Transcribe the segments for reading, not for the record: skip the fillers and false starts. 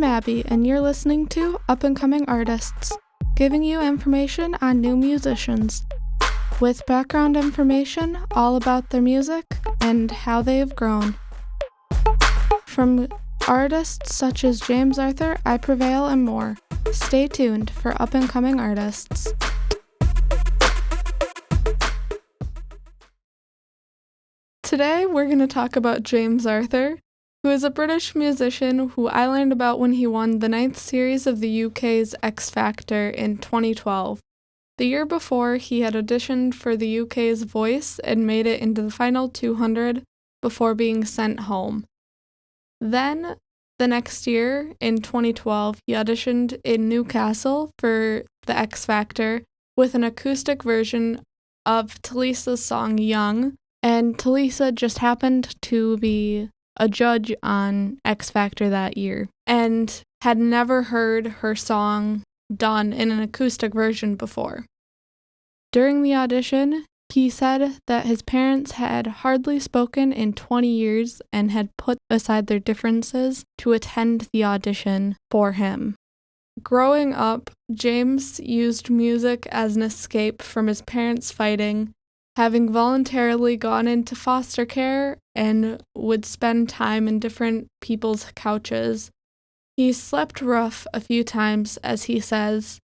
I'm Abby, and you're listening to Up and Coming Artists, giving you information on new musicians, with background information all about their music and how they have grown. From artists such as James Arthur, I Prevail, and more. Stay tuned for Up and Coming Artists. Today we're going to talk about James Arthur, who is a British musician who I learned about when he won the 9th series of the UK's X Factor in 2012. The year before, he had auditioned for the UK's Voice and made it into the final 200 before being sent home. Then, the next year, in 2012, he auditioned in Newcastle for the X Factor with an acoustic version of Talisa's song Young, and Talisa just happened to be a judge on X Factor that year and had never heard her song done in an acoustic version before. During the audition, he said that his parents had hardly spoken in 20 years and had put aside their differences to attend the audition for him. Growing up, James used music as an escape from his parents' fighting, having voluntarily gone into foster care and would spend time in different people's couches. He slept rough a few times, as he says,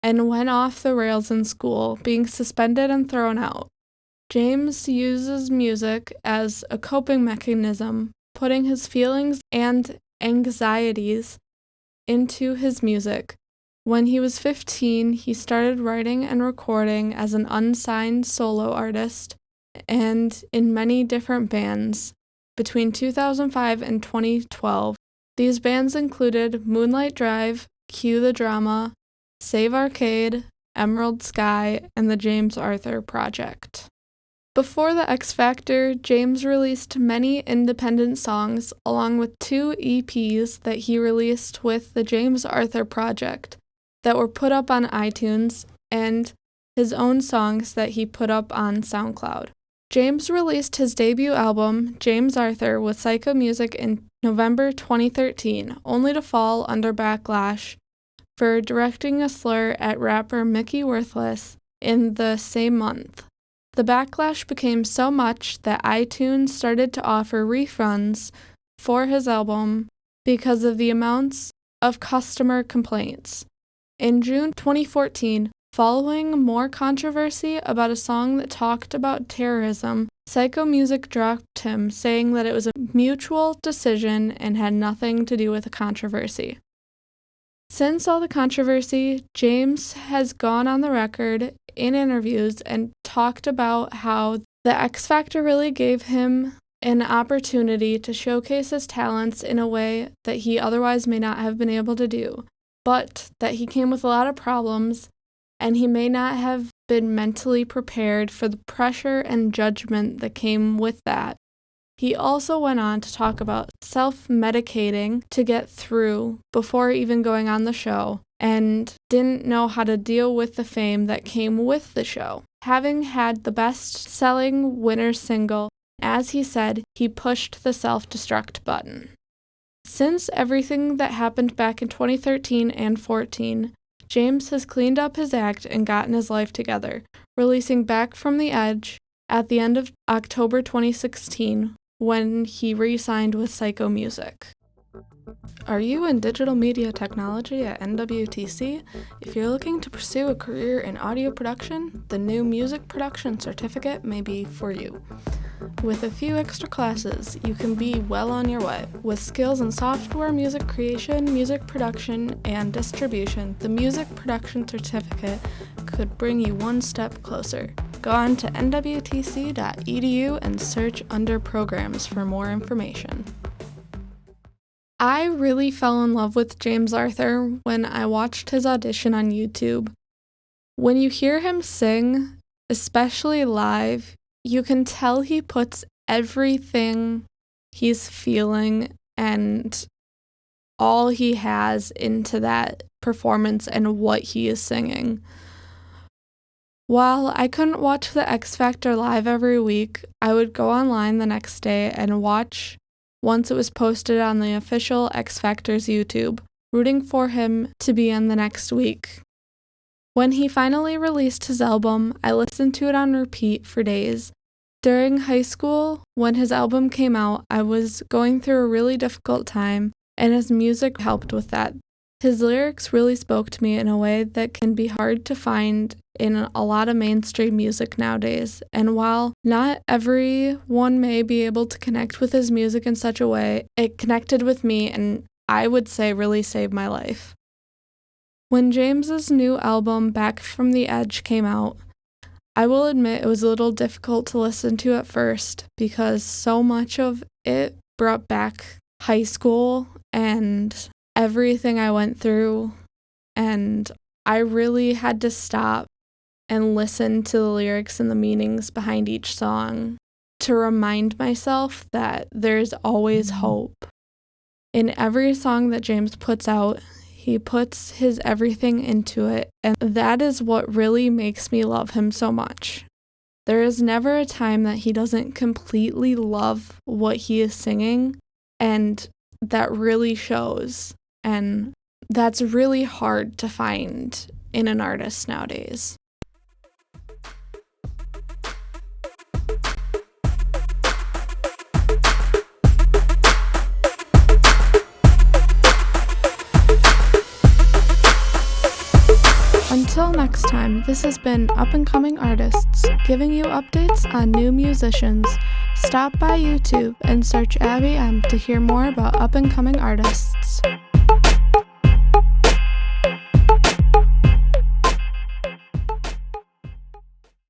and went off the rails in school, being suspended and thrown out. James uses music as a coping mechanism, putting his feelings and anxieties into his music. When he was 15, he started writing and recording as an unsigned solo artist and in many different bands. Between 2005 and 2012, these bands included Moonlight Drive, Cue the Drama, Save Arcade, Emerald Sky, and the James Arthur Project. Before the X Factor, James released many independent songs along with 2 EPs that he released with the James Arthur Project that were put up on iTunes, and his own songs that he put up on SoundCloud. James released his debut album, James Arthur, with Psycho Music in November 2013, only to fall under backlash for directing a slur at rapper Mickey Worthless in the same month. The backlash became so much that iTunes started to offer refunds for his album because of the amounts of customer complaints. In June 2014, following more controversy about a song that talked about terrorism, Psycho Music dropped him, saying that it was a mutual decision and had nothing to do with the controversy. Since all the controversy, James has gone on the record in interviews and talked about how the X Factor really gave him an opportunity to showcase his talents in a way that he otherwise may not have been able to do, but that he came with a lot of problems and he may not have been mentally prepared for the pressure and judgment that came with that. He also went on to talk about self-medicating to get through before even going on the show, and didn't know how to deal with the fame that came with the show. Having had the best-selling winner single, as he said, he pushed the self-destruct button. Since everything that happened back in 2013 and 14, James has cleaned up his act and gotten his life together, releasing Back from the Edge at the end of October 2016 when he re-signed with Psycho Music. Are you in digital media technology at NWTC? If you're looking to pursue a career in audio production, the new music production certificate may be for you. With a few extra classes, you can be well on your way. With skills in software music creation, music production, and distribution, the music production certificate could bring you one step closer. Go on to nwtc.edu and search under programs for more information. I really fell in love with James Arthur when I watched his audition on YouTube. When you hear him sing, especially live, you can tell he puts everything he's feeling and all he has into that performance and what he is singing. While I couldn't watch the X Factor live every week, I would go online the next day and watch once it was posted on the official X Factor's YouTube. rooting for him to be in the next week. When he finally released his album, I listened to it on repeat for days. During high school, when his album came out, I was going through a really difficult time, and his music helped with that. His lyrics really spoke to me in a way that can be hard to find in a lot of mainstream music nowadays. And while not everyone may be able to connect with his music in such a way, it connected with me and I would say really saved my life. When James's new album, Back from the Edge, came out, I will admit it was a little difficult to listen to at first because so much of it brought back high school and everything I went through, and I really had to stop and listen to the lyrics and the meanings behind each song to remind myself that there's always hope. In every song that James puts out, he puts his everything into it, and that is what really makes me love him so much. There is never a time that he doesn't completely love what he is singing, and that really shows. And that's really hard to find in an artist nowadays. Until next time, this has been Up and Coming Artists, giving you updates on new musicians. Stop by YouTube and search Abby M to hear more about up and coming artists.